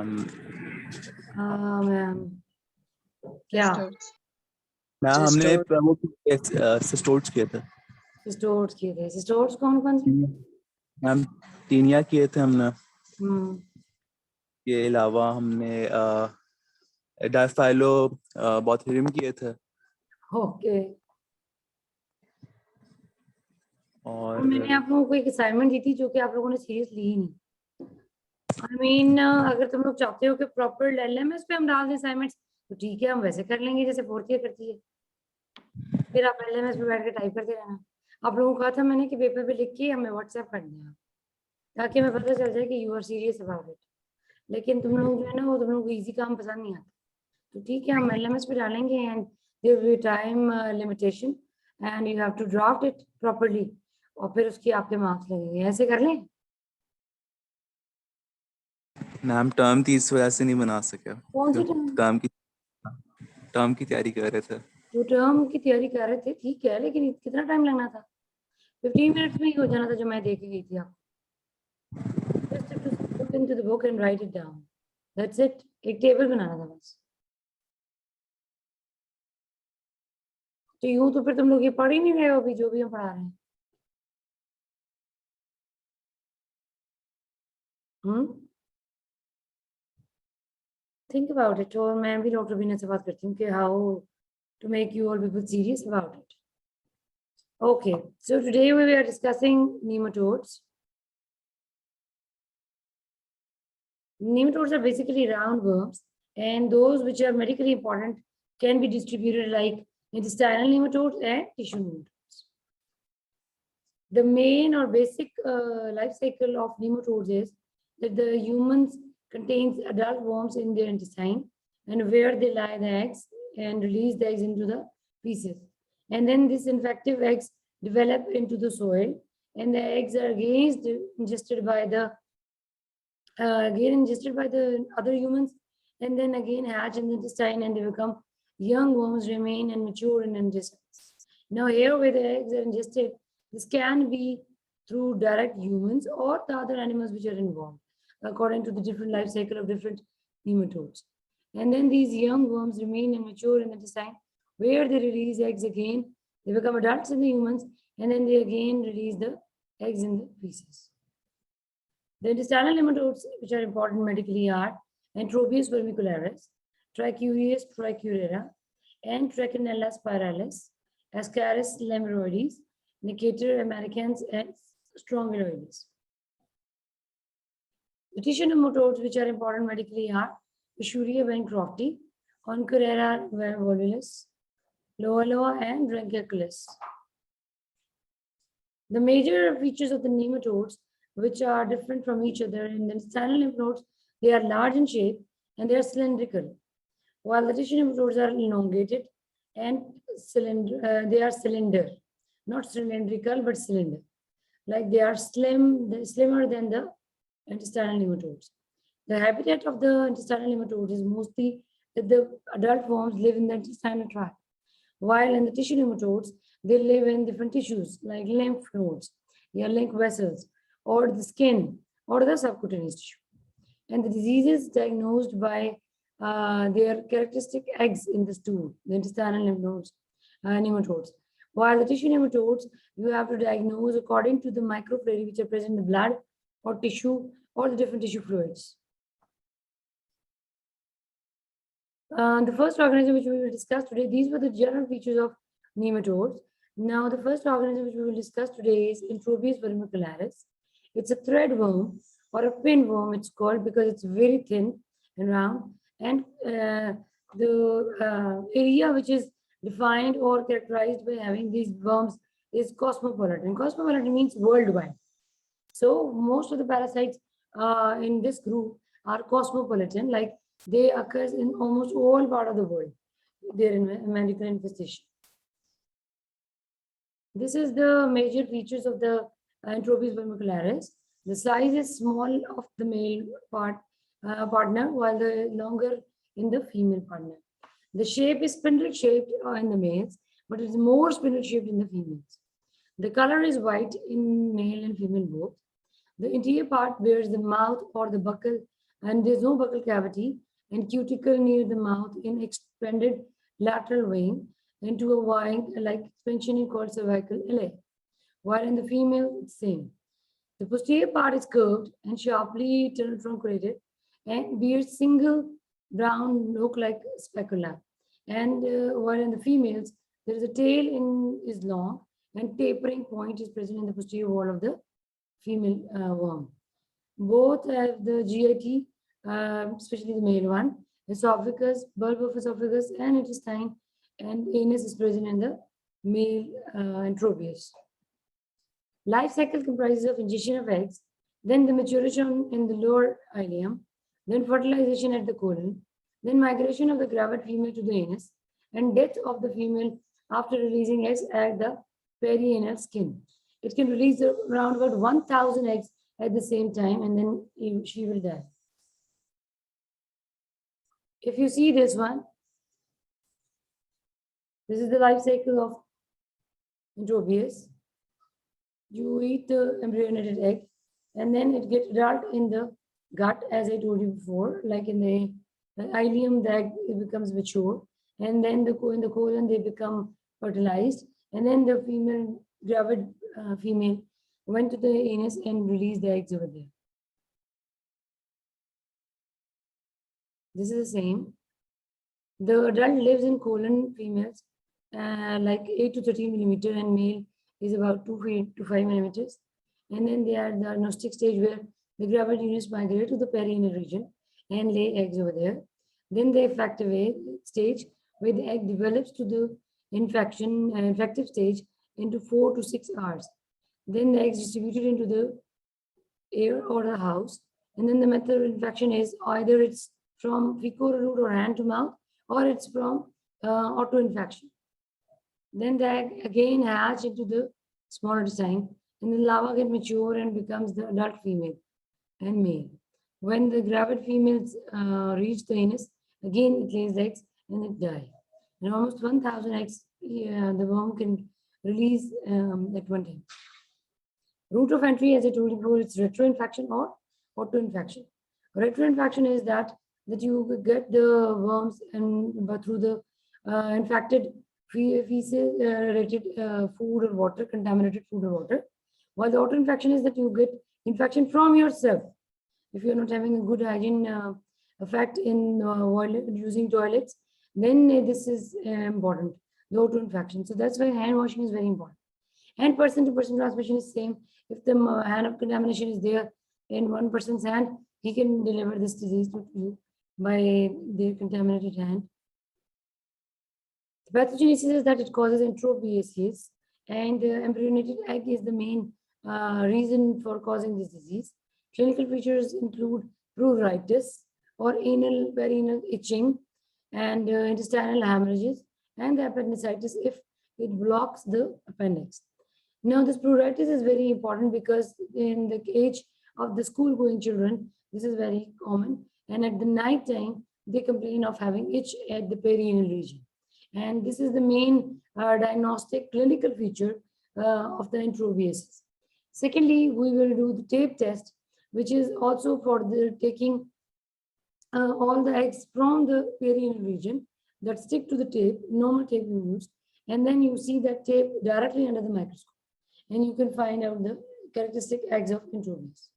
Ma'am क्या ma'am हमने वो सिस्टोर्स किए थे। सिस्टोर्स किए थे? सिस्टोर्स कौन कौन से? मैम टीनिया किए थे हमने। हम्म के अलावा हमने डायफाइलो बॉथेरियम किए थे। ओके। और मैंने आप लोगों को एक असाइनमेंट दी थी जो कि आप लोगों ने सीरियस ली ही नहीं। आई मीन अगर तुम लोग चाहते हो कि प्रॉपर LMS पे हम डाल दें असाइनमेंट्स तो ठीक है, हम वैसे कर लेंगे जैसे फोर्थ ईयर करती है। फिर आप LMS पे बैठ के टाइप करते रहना। आप लोगों को कहा था मैंने कि पेपर पे लिख के हमें व्हाट्सएप कर देना ताकि हमें पता चल जाए कि you are serious about it. लेकिन तुम लोग जो है ना वो तुम लोगों को इजी काम पसंद नहीं आता, तो ठीक है हम LMS पे डालेंगे and there will be time limitation and you have to draft it properly और फिर उसके आपके मार्क्स लगेंगे। ऐसे कर लें? मैम टर्म थी इस वजह से नहीं बना सके। कौन सी टर्म? टर्म की तैयारी कर रहे थे। जो टर्म की तैयारी कर रहे थे ठीक है, लेकिन कितना टाइम लगना था? 15 मिनट्स में ही हो जाना था जो मैं दे के गई थी आपको। Just have to look into the book and write it down. That's it. एक टेबल बनाना था बस। तो यूं तो फिर तुम लोग ये पढ़ ही नहीं रहे हो अभी जो भी हम पढ़ा रहे हैं। Think about it. और मैं भी डॉक्टर बीना से बात करती हूँ कि how to make you all people serious about it. Okay, so today we are discussing nematodes. Nematodes are basically roundworms, and those which are medically important can be distributed like intestinal nematodes and tissue nematodes. The main or basic life cycle of nematodes is that the humans contains adult worms in their intestine, and where they lay the eggs and release the eggs into the feces. And then these infective eggs develop into the soil, and the eggs are again ingested by the other humans, and then again hatch in the intestine, and they become young worms, remain and mature in intestines. Now here where the eggs are ingested, this can be through direct humans or the other animals which are involved, according to the different life cycle of different nematodes. And then these young worms remain and mature in the intestine, where they release eggs again. They become adults in the humans, and then they again release the eggs in the feces. The intestinal nematodes, which are important medically, are Entropius vermicularis, Trichuris trichurera, and Trichinella spiralis, Ascaris lemmuroides, Necator americans, and Strongyloides. The tissue nematodes, which are important medically, are Escherichia bancrofti, Oncorera volvulus, Loa, and Ranunculus. The major features of the nematodes, which are different from each other in the intestinal lymph nodes, they are large in shape and they are cylindrical, while the tissue nematodes are elongated and they are cylinder, not cylindrical but cylinder, like they are slimmer than the intestinal nematodes. The habitat of the intestinal nematodes is mostly that the adult worms live in the intestinal tract, while in the tissue nematodes, they live in different tissues like lymph nodes, lymph vessels, or the skin, or the subcutaneous tissue. And the diseases diagnosed by their characteristic eggs in the stool, the intestinal lymph nodes, nematodes. While the tissue nematodes, you have to diagnose according to the microfilari which are present in the blood or tissue or the different tissue fluids. The first organism which we will discuss today, these were the general features of nematodes. Now, the first organism which we will discuss today is Entropius vermicularis. It's a thread worm or a pin worm, it's called, because it's very thin and round. And the area which is defined or characterized by having these worms is cosmopolitan. Cosmopolitan means worldwide. So most of the parasites in this group are cosmopolitan, like they occur in almost all part of the world, their medical infestation. This is the major features of the Entropius vermicularis. The size is small of the male partner, while the longer in the female partner. The shape is spindle shaped in the males, but it is more spindle shaped in the females. The color is white in male and female both. The interior part bears the mouth or the buccal and there's no buccal cavity and cuticle near the mouth in expanded lateral vein into a wine-like expansion called cervical iliac, while in the female, it's same. The posterior part is curved and sharply truncated and bears single brown look-like specula. And while in the females, there is a tail is long and tapering point is present in the posterior wall of the female worm. Both have the GIT, especially the male one, esophagus, bulb of esophagus, and intestine, and anus is present in the male Entropius. Life cycle comprises of ingestion of eggs, then the maturation in the lower ileum, then fertilization at the colon, then migration of the gravid female to the anus, and death of the female after releasing eggs at the perianal skin. It can release around about 1,000 eggs at the same time, and then she will die. If you see this one, this is the life cycle of Entropius. You eat the embryonated egg, and then it gets adult in the gut, as I told you before, like in the ileum, the egg it becomes mature, and then in the colon they become fertilized, and then the female gravid female went to the anus and released the eggs over there. This is the same. The adult lives in colon females, like 8 to 13 millimeter, and male is about 2 to 5 millimeters. And then they are the agnostic stage where the gravid units migrate to the perianal region and lay eggs over there. Then the effective stage where the egg develops to the infective stage into 4 to 6 hours. Then the eggs distributed into the air or the house. And then the method of infection is either it's from fecal route or hand to mouth, or it's from auto-infection. Then the egg again hatch into the small intestine, and the larva get mature and becomes the adult female and male. When the gravid females reach the anus, again it lays eggs and it dies. And almost 1,000 eggs the worm can release at one time. Route of entry, as I told you before, it's retroinfection or auto-infection. Retroinfection is that you get the worms but through the infected feces related food or water, contaminated food or water. While the auto-infection is that you get infection from yourself. If you're not having a good hygiene effect in while using toilets, then this is important, the auto-infection. So that's why hand washing is very important. And person-to-person transmission is same. If the hand of contamination is there in one person's hand, he can deliver this disease to you by their contaminated hand. The pathogenesis is that it causes enterobiasis, and embryonated egg is the main reason for causing this disease. Clinical features include pruritus or perianal itching, and intestinal hemorrhages, and the appendicitis if it blocks the appendix. Now, this pruritus is very important because in the age of the school-going children, this is very common. And at the night time, they complain of having itch at the perianal region. And this is the main diagnostic clinical feature of the enterobiasis. Secondly, we will do the tape test, which is also for the taking all the eggs from the perianal region that stick to the tape, normal tape you use, and then you see that tape directly under the microscope, and you can find out the characteristic eggs of enterobius.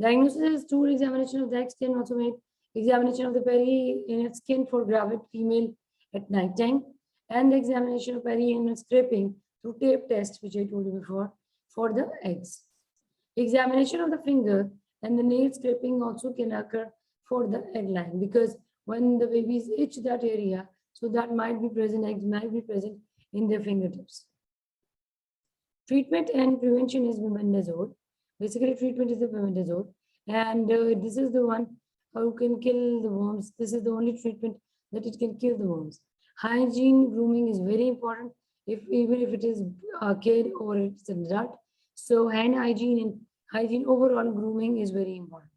Diagnosis is stool examination of the egg skin, also made examination of the perianal skin for gravid female at night time, and the examination of perianal scraping through tape test, which I told you before, for the eggs. Examination of the finger and the nail scraping also can occur for the egg line, because when the babies itch that area, so that might be present, eggs might be present in their fingertips. Treatment and prevention is mebendazole. Basically, treatment is the mebendazole, and this is the one who can kill the worms. This is the only treatment that it can kill the worms. Hygiene, grooming is very important, even if it is a kid or it's an adult. So hand hygiene and hygiene overall grooming is very important.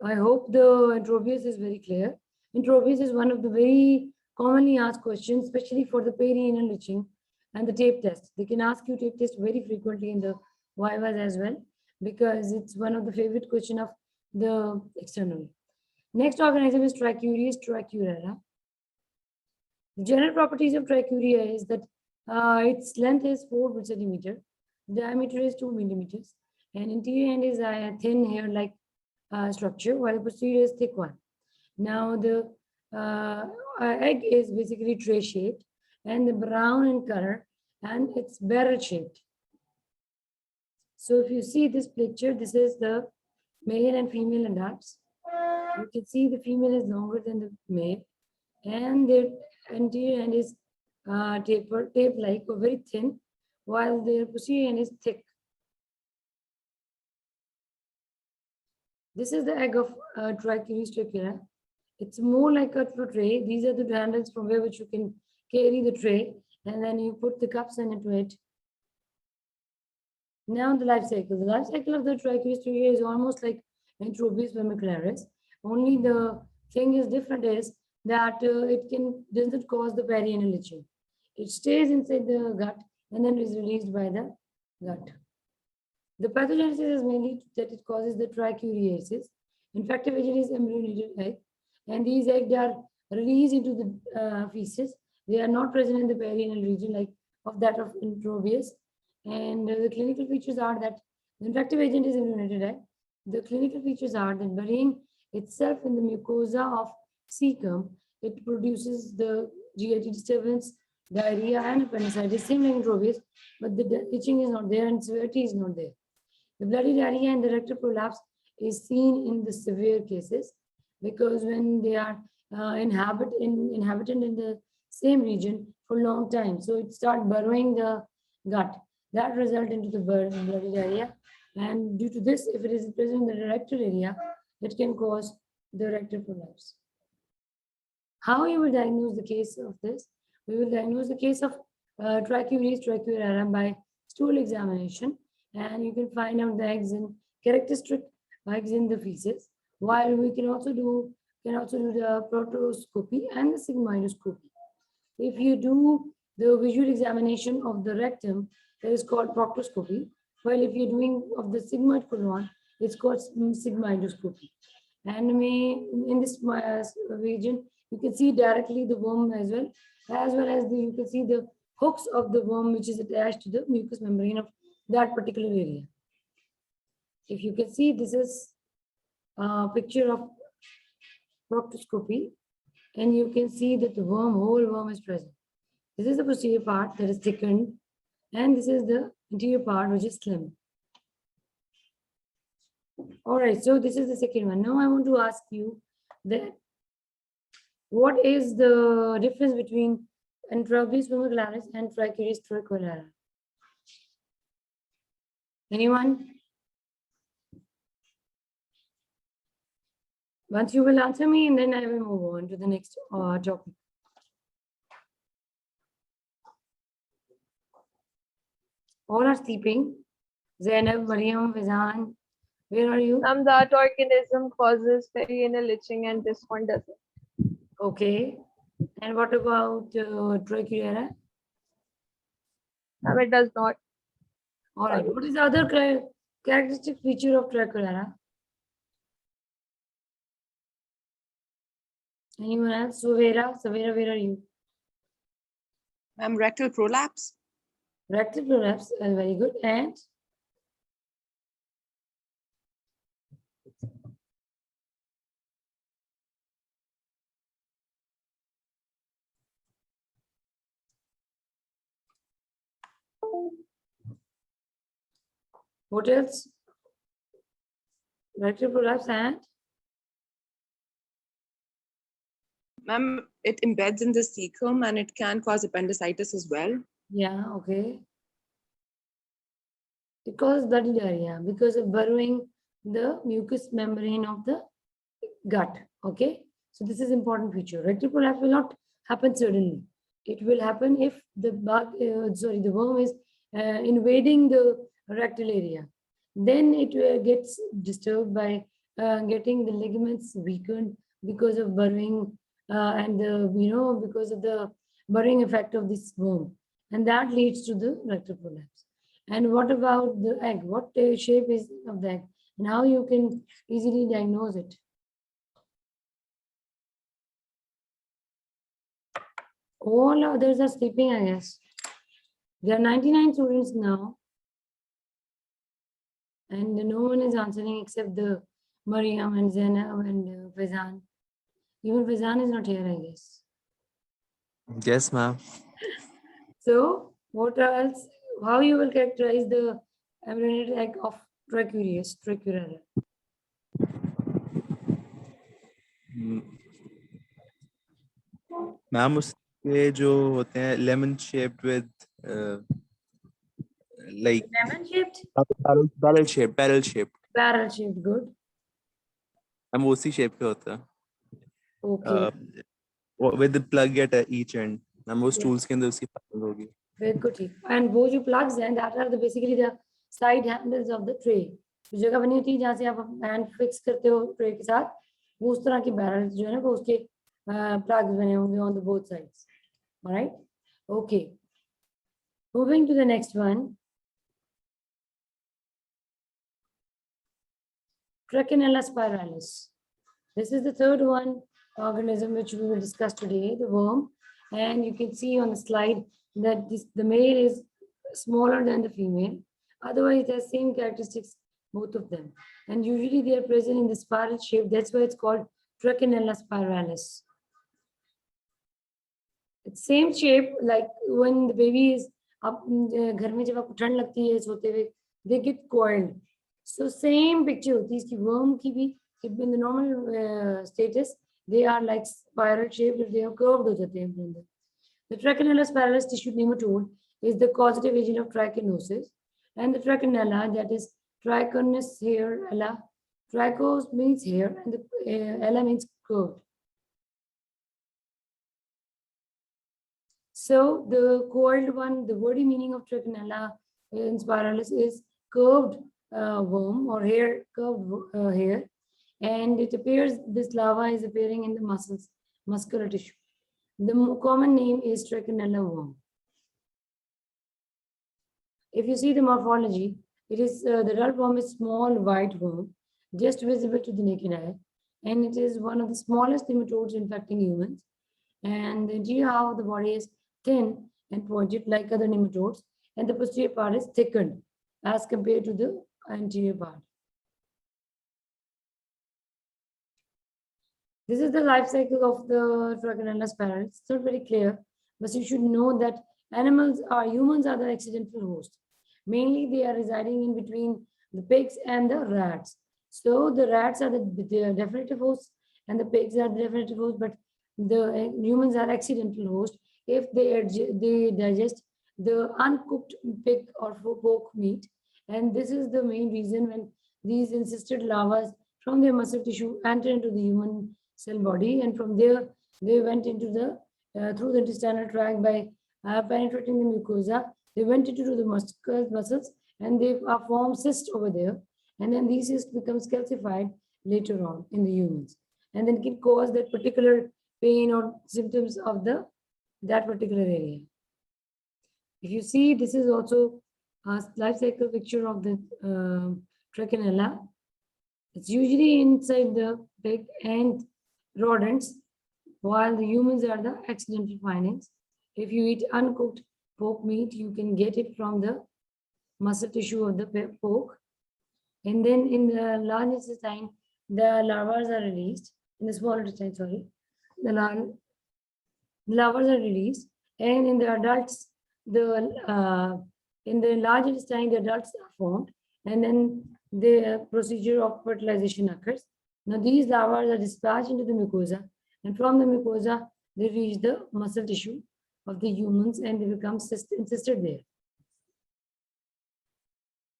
I hope the enterobius is very clear. Enterobius is one of the very commonly asked questions, especially for the perianal itching and the tape test. They can ask you tape test very frequently in the vivas as well. because it's one of the favorite question of the external. Next organism is Trichuris trichiura. The general properties of trichuria is that its length is 4 centimeter, diameter is 2 millimeters, and interior end is a thin hair-like structure, while the posterior is thick one. Now the egg is basically tray-shaped and the brown in color, and it's barrel-shaped. So if you see this picture, this is the male and female adults. You can see the female is longer than the male, and their anterior end is tape-like or very thin, while their posterior end is thick. This is the egg of Trichuris trichiura. It's more like a tray. These are the handles from where which you can carry the tray, and then you put the cups into it. Now the life cycle. The life cycle of the Trichuris trichiura is almost like Enterobius vermicularis. Only the thing is different is that it doesn't cause the perianal itching. It stays inside the gut and then is released by the gut. The pathogenesis is mainly that it causes the trichuriasis. Infective agent is embryonated egg, and these eggs are released into the feces. They are not present in the perianal region like of that of Enterobius. And the clinical features are that the infective agent is embryonated egg. The clinical features are that burying itself in the mucosa of cecum, it produces the GIT disturbance, diarrhea, and appendicitis, same like Enterobius, but the itching is not there and severity is not there. The bloody diarrhea and the rectal prolapse is seen in the severe cases because when they are inhabitant in the same region for a long time, so it starts burrowing the gut. That result into the bloody diarrhea, and due to this, if it is present in the rectal area, it can cause the rectal prolapse. How you will diagnose the case of this? We will diagnose the case of Trichuris trichiura by stool examination, and you can find out the eggs in characteristic eggs in the feces. While we can also do the proctoscopy and the sigmoidoscopy. If you do the visual examination of the rectum, that is called proctoscopy. While if you're doing of the sigmoid colon, it's called sigmoidoscopy. And in this region, you can see directly the worm as well as you can see the hooks of the worm which is attached to the mucous membrane of that particular area. If you can see, this is a picture of proctoscopy, and you can see that the whole worm is present. This is the posterior part that is thickened, and this is the interior part which is slim. All right, so this is the second one. Now I want to ask you that what is the difference between Enterobius vermicularis and Trichuris trichiura? Anyone? Once you will answer me, and then I will move on to the next topic. All are sleeping. Zainab, Mariam, Fizan, where are you? That organism causes perianal itching and this one doesn't. Okay. And what about trichiura? It does not. All right. What is the other characteristic feature of trichiura? Anyone else? Savera, where are you? Rectal prolapse. Rectal prolapse, very good. And what else? Rectal prolapse and Ma'am, it embeds in the cecum and it can cause appendicitis as well. yeah, okay. It causes bloody diarrhea because of burrowing the mucous membrane of the gut. Okay, so this is important feature. Rectal prolapse will not happen suddenly. It will happen if the the worm is invading the rectal area. Then it gets disturbed by getting the ligaments weakened because of burrowing and because of the burrowing effect of this worm, and that leads to the rectal prolapse. And what about the egg? What shape is of the egg? And how you can easily diagnose it? All others are sleeping, I guess. There are 99 students now. And no one is answering except the Mariam and Zainab and Faizan. Even Faizan is not here, I guess. Yes, ma'am. So what else? How you will characterize the embryonated egg of Trichuris, Trichurella? Ma'am उसके जो होते हैं lemon shaped with like Lemon shaped? barrel shaped Barrel shaped, good. Ma'am उसी shape के होता है Okay, with the plug at each end ma'am वो Yes. stools के अंदर उसकी फसल होगी very good. And वो जो plugs हैं, that are basically the side handles of the tray. जो जगह बनी होती है जहाँ से आप hand fix करते हो tray के साथ, वो उस तरह की barrels जो है ना, वो उसके plugs बने होंगे on the both sides. All right? Okay. Moving to the next one. Trichinella spiralis. This is the third one organism which we will discuss today, the worm. And you can see on the slide that the male is smaller than the female. Otherwise, they have same characteristics, both of them. And usually they are present in the spiral shape. That's why it's called Trichinella spiralis. It's same shape like when the baby is up घर में जब आपको ठंड लगती है सोते हुए, they get coiled. So same picture होती है इसकी worm की भी, in the normal status they are like spiral shaped, they are curved हो जाते हैं अपने अंदर. The Trichinella spiralis tissue nematode is the causative agent of trichinosis, and the trichinella, that is trichonous hair, ella. Trichos means hair, and the ella means curved. So the coiled one, the wordy meaning of Trichinella in spiralis is curved worm or hair, curved hair, and it appears, this larva is appearing in the muscles, muscular tissue. The common name is Trichinella worm. If you see the morphology, it is the adult worm is small white worm, just visible to the naked eye, and it is one of the smallest nematodes infecting humans. And the interior half of the body is thin and pointed like other nematodes, and the posterior part is thickened as compared to the anterior part. This is the life cycle of the Trichinella spiralis. It's not very clear, but you should know that humans are the accidental host. Mainly they are residing in between the pigs and the rats. So the rats are the definitive hosts and the pigs are the definitive hosts, but the humans are accidental hosts if they digest the uncooked pig or pork meat. And this is the main reason when these encysted larvae from their muscle tissue enter into the human cell body, and from there they went into the through the intestinal tract by penetrating the mucosa. They went into the muscles and they formed cysts over there, and then these cysts becomes calcified later on in the humans, and then can cause that particular pain or symptoms of that particular area. If you see, this is also a life cycle picture of the Trichinella. It's usually inside the pig and rodents, while the humans are the accidental findings. If you eat uncooked pork meat, you can get it from the muscle tissue of the pork. And then in the large intestine, the larvae are released. In the small intestine, sorry, the larvae are released. And in the adults, in the large intestine, the adults are formed. And then the procedure of fertilization occurs. Now these larvae are dispatched into the mucosa, and from the mucosa, they reach the muscle tissue of the humans and they become encysted there.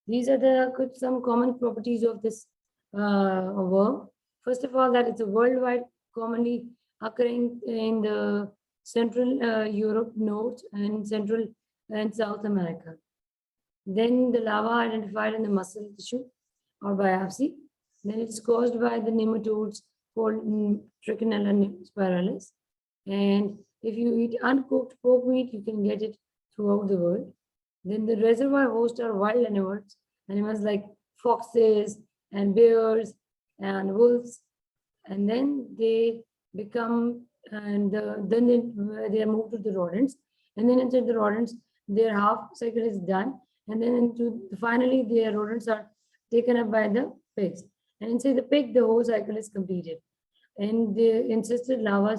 These are some common properties of this worm. First of all, that it's a worldwide, commonly occurring in the Central Europe, North and Central and South America. Then the larva identified in the muscle tissue or biopsy. Then it is caused by the nematodes called Trichinella spiralis. And if you eat uncooked pork meat, you can get it throughout the world. Then the reservoir host are wild animals like foxes and bears and wolves, and then they become then they are moved to the rodents, and then inside the rodents their half cycle is done, and then finally their rodents are taken up by the pigs, and inside the pig the whole cycle is completed, and the encysted larvae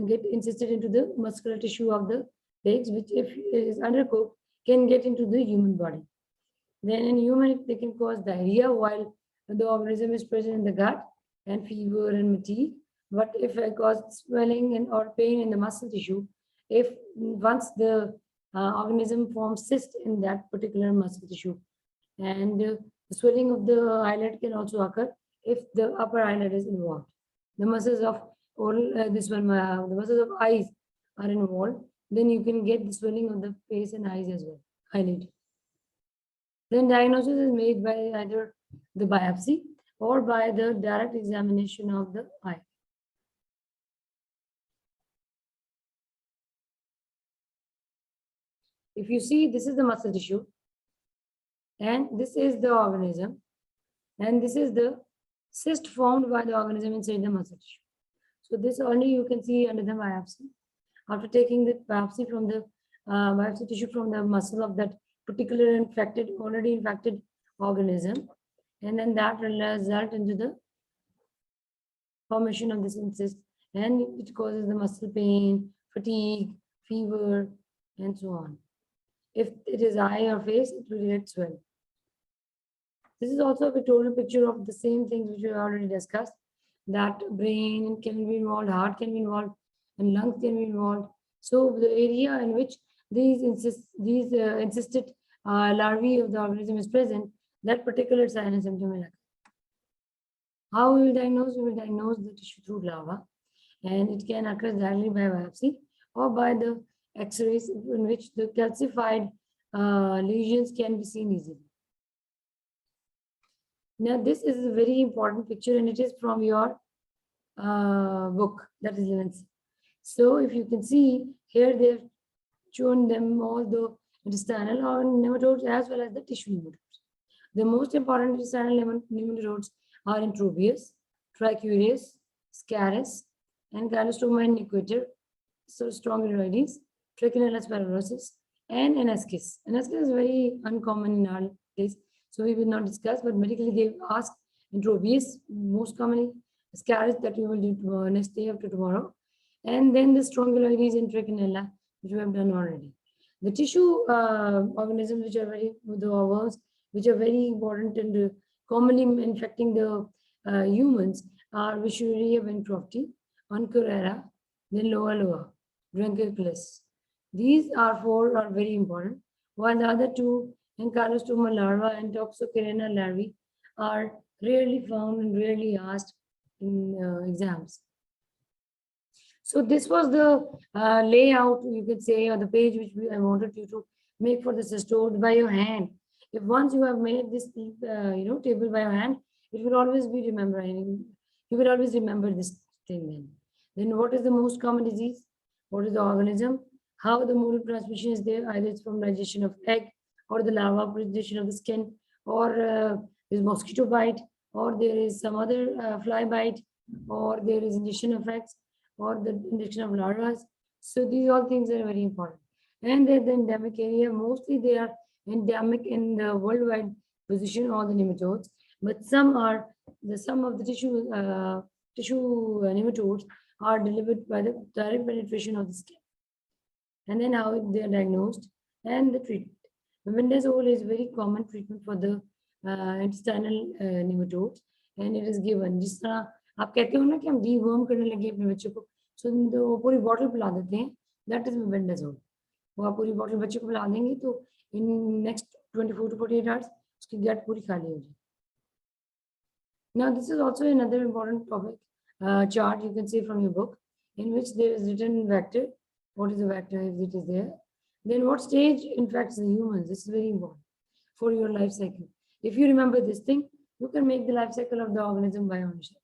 get encysted into the muscular tissue of the pigs, which if is undercooked can get into the human body. Then in human they can cause diarrhea while the organism is present in the gut, and fever and fatigue. But if it causes swelling and or pain in the muscle tissue, if once the organism forms cyst in that particular muscle tissue, and the swelling of the eyelid can also occur if the upper eyelid is involved. The muscles of the muscles of eyes are involved, then you can get the swelling of the face and eyes as well, eyelid. Then diagnosis is made by either the biopsy or by the direct examination of the eye. If you see, this is the muscle tissue, and this is the organism, and this is the cyst formed by the organism inside the muscle tissue. So this only you can see under the biopsy. After taking the biopsy from the biopsy tissue from the muscle of that particular already infected organism, and then that will result into the formation of this cyst, and it causes the muscle pain, fatigue, fever, and so on. If it is eye or face, it will get swell. This is also a pictorial picture of the same things which we already discussed, that brain can be involved, heart can be involved, and lungs can be involved. So the area in which these encysted larvae of the organism is present, that particular sign and symptom will occur. How we will diagnose? We will diagnose the tissue through larva, and it can occur directly by biopsy or by the X-rays, in which the calcified lesions can be seen easily. Now, this is a very important picture, and it is from your book, that is Levinson. So, if you can see here, they've shown them all the intestinal nematodes as well as the tissue nematodes. The most important intestinal nematodes are Enterobius, Trichuris, Scaris, and Gallostoma and Equator, so Strongyloides, Trichinella spirarosus, and Anascis. Anascis is very uncommon in our case, so we will not discuss, but medically they ask Enterobius most commonly, Scaris that we will do next day after tomorrow, and then the Strongyloides and Trichinella, which we have done already. The tissue organisms which are the worms, which are very important and commonly infecting the humans are Visuria bancrofti, Oncorera, then Loa, Drunkercles. These four are very important, while the other two, Ankylostoma larva and Toxocarina larvae, are rarely found and rarely asked in exams. So this was the layout, you could say, or the page which I wanted you to make for the cystode by your hand. If once you have made this table by your hand, it will always be remembering. You will always remember this thing then. Then what is the most common disease? What is the organism? How the mode of transmission is there? Either it's from digestion of egg, or the larva presentation of the skin, or is mosquito bite, or there is some other fly bite, or there is injection of eggs, or the injection of larvae. So these all things are very important. And then the endemic area, mostly they are endemic in the worldwide position, all the nematodes, but some of the tissue nematodes are delivered by the direct penetration of the skin. And then how they are diagnosed and the treatment. Mebendazole is very common treatment for the intestinal nematodes, and it is given. जिस तरह आप कहते हो ना कि हम deworm करने लगे अपने बच्चे को, so वो पूरी bottle पिला देते हैं, that is mebendazole. वो आप पूरी bottle बच्चे को पिला देंगे तो in next 24 to 48 hours उसकी gut पूरी खाली हो जाएगी. Now this is also another important topic chart you can see from your book, in which there is written vector. What is the vector if it is there? Then what stage infects the humans? This is very important for your life cycle. If you remember this thing, you can make the life cycle of the organism by ownership.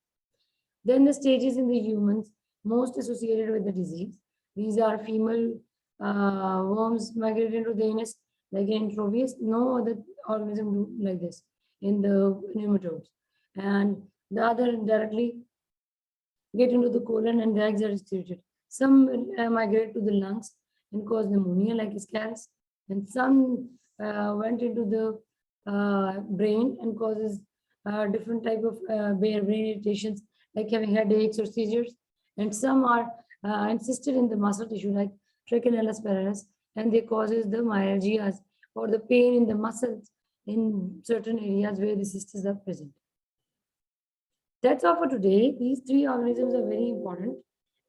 Then the stages in the humans most associated with the disease. These are female worms migrated into the anus, Like in Tropius, no other organism do like this in the nematodes. And the other directly get into the colon and the eggs are excreted. Some migrate to the lungs and cause pneumonia like scales, and some went into the brain and causes different type of brain irritations like having headaches or seizures. And some are insisted in the muscle tissue like trachinella spiralis, and they causes the myalgias or the pain in the muscles in certain areas where the cystis are present. That's all for today. These three organisms are very important,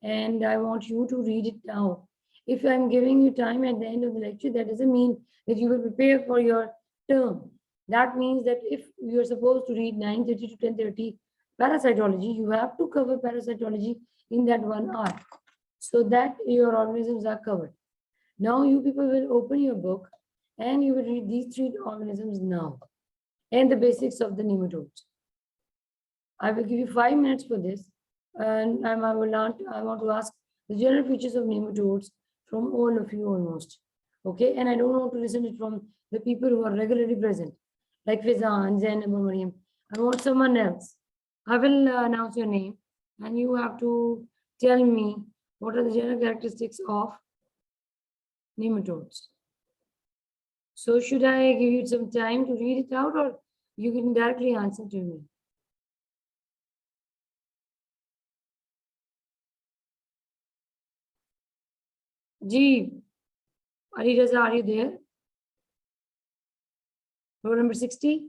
and I want you to read it now. If I'm giving you time at the end of the lecture, that doesn't mean that you will prepare for your term. That means that if you're supposed to read 9:30 to 10:30 parasitology, you have to cover parasitology in that 1 hour so that your organisms are covered. Now you people will open your book and you will read these three organisms now and the basics of the nematodes. I will give you 5 minutes for this, and I want to ask the general features of nematodes from all of you almost. Okay, and I don't want to listen it from the people who are regularly present, like Fizan, Zainab, or Mariam. I want someone else. I will announce your name, and you have to tell me what are the general characteristics of nematodes. So should I give you some time to read it out, or you can directly answer to me? Ji, Ali Raza, are you there? Roll number 60.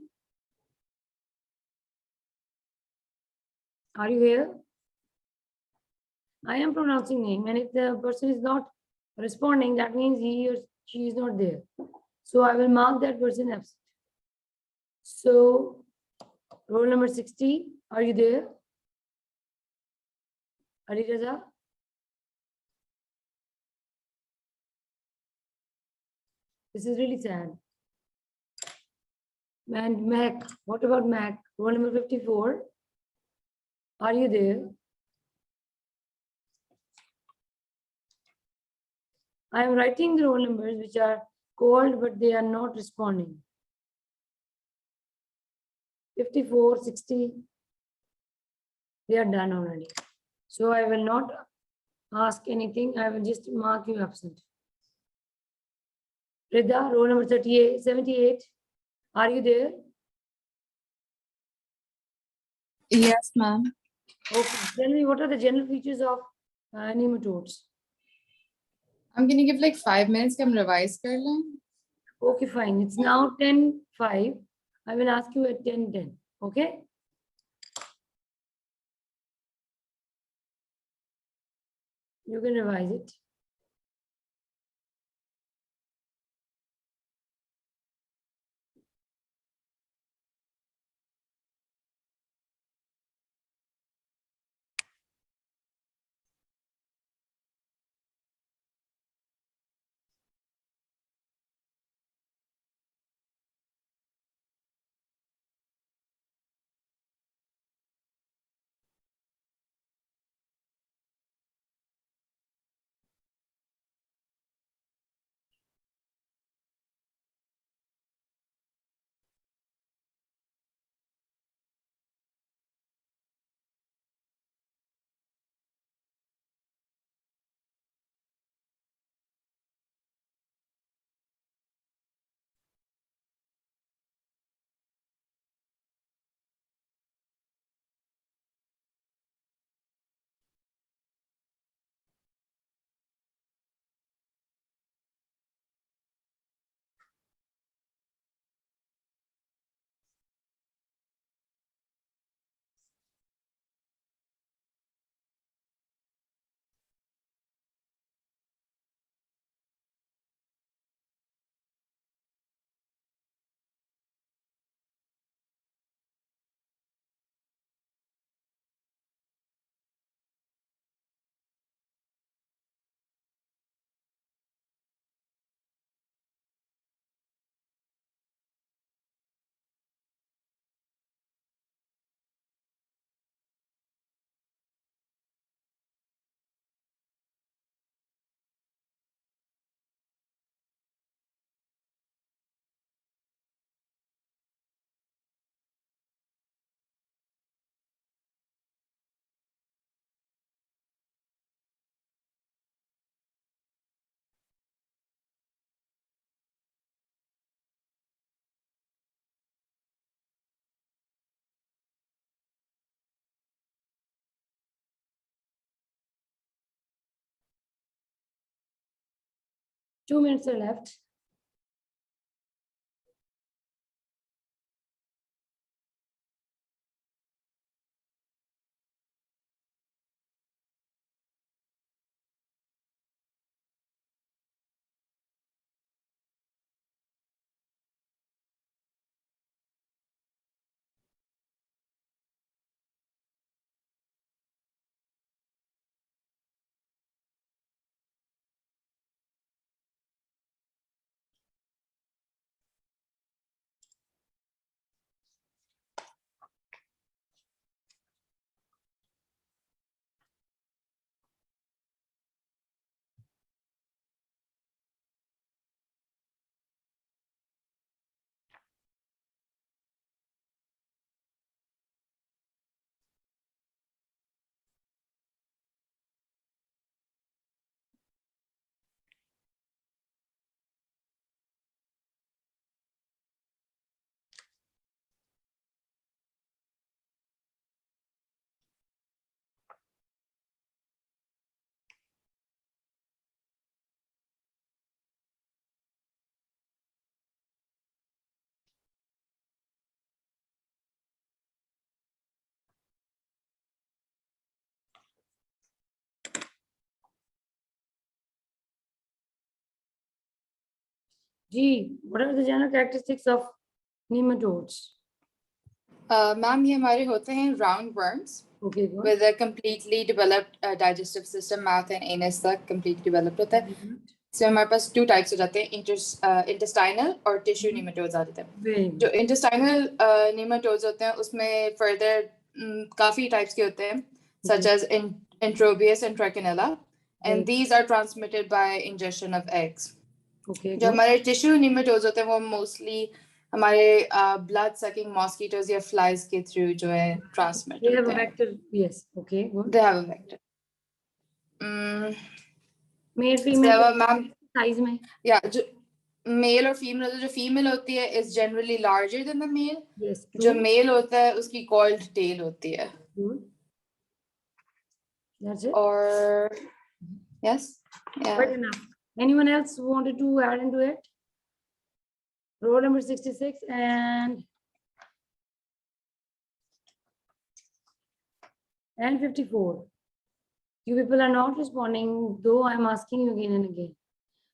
Are you here? I am pronouncing name, and if the person is not responding, that means he or she is not there. So I will mark that person absent. So roll number 60, are you there? Ali Raza? This is really sad. And Mac, what about Mac? Roll number 54. Are you there? I am writing the roll numbers which are called, but they are not responding. 54, 60, they are done already. So I will not ask anything. I will just mark you absent. Rida, roll number 38, 78. Are you there? Yes, ma'am. Okay. Tell me what are the general features of nematodes? I'm gonna give like 5 minutes. Can revise kar learn? Okay, fine. It's now 10:05. I will ask you at 10:10. Okay? You can revise it. 2 minutes are left. G, what are the general characteristics of nematodes? Ma'am, ये हमारे होते हैं roundworms Okay, good. with a completely developed digestive system, mouth and anus तक completely developed होता है. So हमारे पास 2 types हो जाते हैं, intestinal और tissue nematodes आ जाते हैं. Very जो good. intestinal nematodes होते हैं उसमें further काफी types के होते हैं, such as Enterobius and Trichinella, and Right. these are transmitted by ingestion of eggs. Okay, जो good. हमारे tissue nematodes होते हैं वो mostly हमारे blood sucking mosquitoes या flies के through जो है transmit They have होते a हैं. vector, yes, okay, good. They have a vector. Male, इसके female, अलावा मैम size में. या जो मेल और फीमेल जो फीमेल होती है is generally larger than the male. Yes, जो true. मेल होता है उसकी coiled tail होती है. Good. That's it. Or yes, yeah. Quite enough. Anyone else wanted to add into it? Roll number 66 and 54. You people are not responding, though I'm asking you again and again.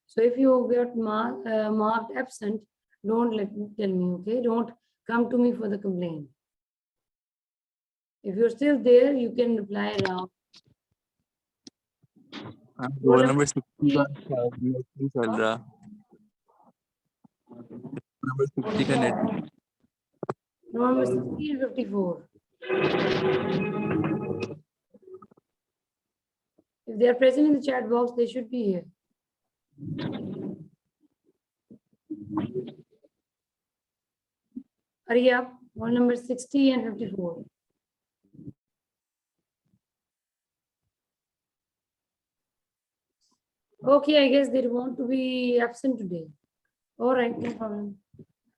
So if you get marked absent, don't tell me, okay? Don't come to me for the complaint. If you're still there, you can reply now. Roll number 60 का नहीं चल रहा. Number 60 का net. Number 60 and 54. If they are present in the chat box, they should be here. Hurry up. Roll number 60 and 54. Okay, I guess they want to be absent today. All right, no problem.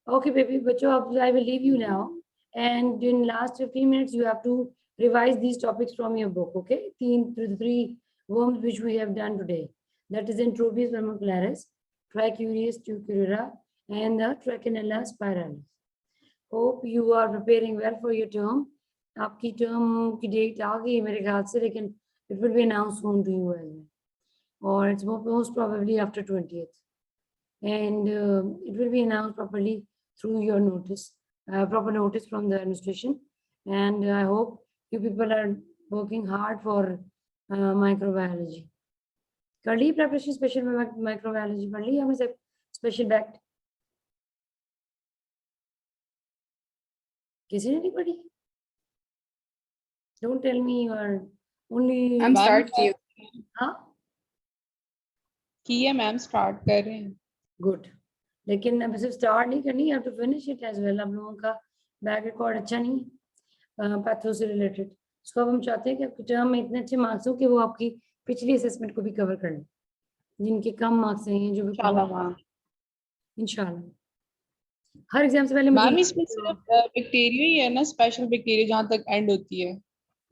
Okay, baby, but I will leave you now. And in last 15 minutes, you have to revise these topics from your book, okay? The 3 worms which we have done today. That is Enterobius vermicularis, Trichuris tucurida, and the Trichinella spiralis. Hope you are preparing well for your term. आपकी term की date आ गई मेरे ख्याल से, लेकिन it will be announced soon to you as well. Or it's most probably after 20th. And it will be announced properly through your notice, proper notice from the administration. And I hope you people are working hard for microbiology. कर ली preparation special microbiology पढ़ ली हमने सब special back. किसी ने नहीं पढ़ी? Don't tell me you are only. I'm start की. हाँ? की है मैम, स्टार्ट कर रहे हैं. गुड, लेकिन अब सिर्फ स्टार्ट नहीं करनी, have to finish it as well. आप लोगों का बैक रिकॉर्ड अच्छा नहीं पैथो से रिलेटेड. सो अब हम चाहते हैं कि आपकी टर्म में इतने अच्छे मार्क्स हो कि वो आपकी पिछली असेसमेंट को भी कवर कर लें, जिनके कम मार्क्स हैं जो भी इंशाल्लाह. हर एग्जाम से पहले मैम इसमें सिर्फ बैक्टीरिया ही है ना, स्पेशल बैक्टीरिया जहाँ तक एंड होती है.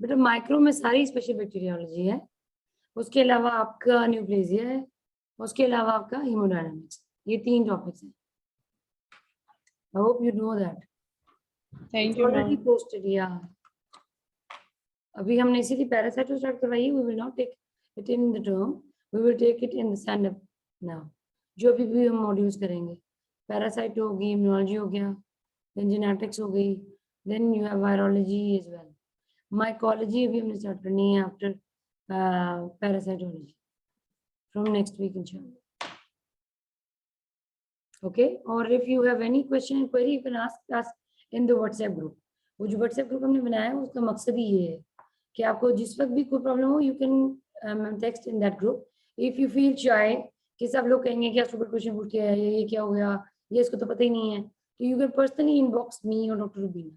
बेटा माइक्रो में सारी स्पेशल बैक्टीरियोलॉजी है, उसके अलावा आपका न्यूप्लेजिया है, उसके अलावा आपका हीमोडायनामिक्स, ये 3 टॉपिक्स हैं। I hope you know that. Thank you, already ma'am. Posted, या अभी हमने इसीलिए पैरासाइटो स्टार्ट करवाई। We will not take it in the term, we will take it in the stand up now. जो भी हम मॉड्यूल्स करेंगे, पैरासाइट होगी, इम्यूनोलॉजी हो गया, देन जेनेटिक्स हो गई, then you have virology as well. Mycology अभी हमने स्टार्ट करनी है after parasitology from next week इंशाल्लाह। ओके, और if you have any question and query, you can ask us in the WhatsApp group. वो जो व्हाट्सएप ग्रुप हमने बनाया है उसका मकसद ही ये है कि आपको जिस वक्त भी कोई प्रॉब्लम हो, you can text in that group. If you feel shy कि सब लोग कहेंगे कि सुपर क्वेश्चन पूछ के आए, ये क्या हो गया, ये इसको तो पता ही नहीं है, तो you can personally inbox me और doctor Rubina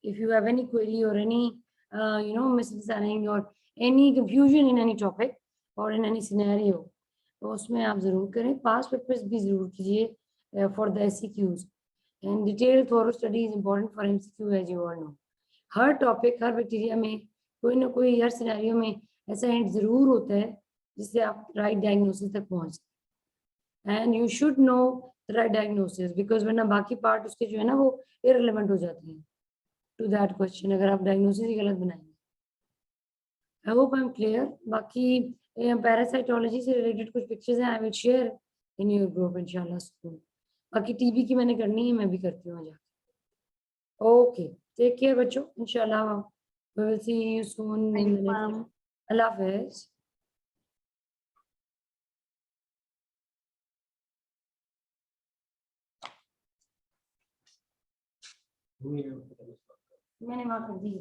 if you have any query or any misunderstanding or any confusion in any topic or in any scenario, तो उसमें आप जरूर करें। पास पेपर्स भी जरूर कीजिए for the SCQs, and detailed thorough study is important for MCQ as you all know। Her topic, her bacteria में कोई ना कोई, हर सिनेरियो में ऐसा हिंट जरूर होता है जिससे आप राइट डायग्नोसिस तक पहुंच सकें। And you should know the right diagnosis, because वरना बाकी पार्ट उसके जो है ना वो इररिलेवेंट हो जाते हैं टू दैट क्वेश्चन, अगर आप डायग्नोसिस ही गलत बनाएंगे। I hope I am clear. बाकी पैरासाइटोलॉजी से रिलेटेड कुछ पिक्चर्स हैं, I will share in your group इंशाल्लाह सून। बाकी टीबी की मैंने करनी है, मैं भी करती हूँ जाके। ओके, टेक केयर बच्चों, इंशाल्लाह we will see you soon in the next. अल्लाह हाफिज़। मैंने माफ कर दी।